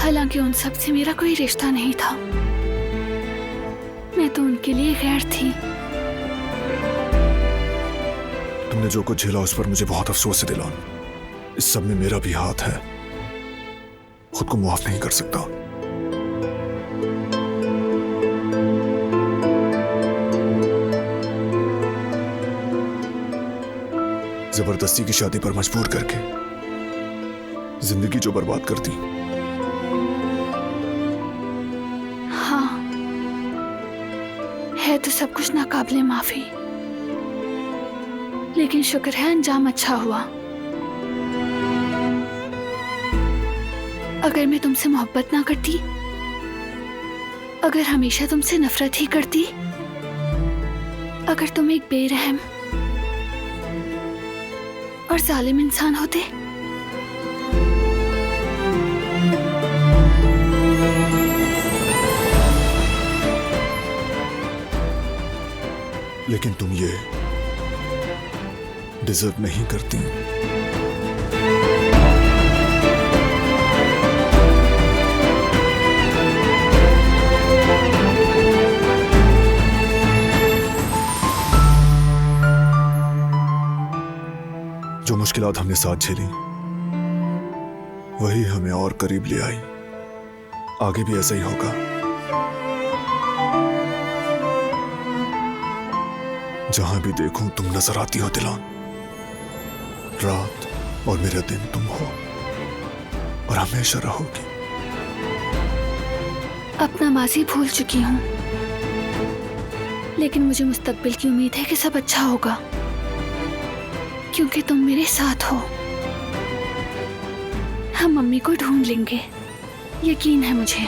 हालांकि उन सब से मेरा कोई रिश्ता नहीं था। मैं तो उनके लिए गैर थी। तुमने जो कुछ झेला उस पर मुझे बहुत अफसोस है दिलान। इस सब में मेरा भी हाथ है। खुद को माफ नहीं कर सकता। जबरदस्ती की शादी पर मजबूर करके जिंदगी जो बर्बाद कर दी। हाँ, है तो सब कुछ नाकाबिले माफी, लेकिन शुक्र है अंजाम अच्छा हुआ। अगर मैं तुमसे मोहब्बत ना करती, अगर हमेशा तुमसे नफरत ही करती, अगर तुम एक बेरहम और जालिम इंसान होते, लेकिन तुम ये डिजर्व नहीं करती। जो मुश्किलात हमने साथ झेली वही हमें और करीब ले आई। आगे भी ऐसा ही होगा। जहां भी देखूं तुम नजर आती हो दिलान। रात और मेरा दिन तुम हो और हमेशा रहोगी। अपना माजी भूल चुकी हूं, लेकिन मुझे मुस्तकबिल की उम्मीद है कि सब अच्छा होगा, क्योंकि तुम मेरे साथ हो। हम मम्मी को ढूंढ लेंगे, यकीन है मुझे।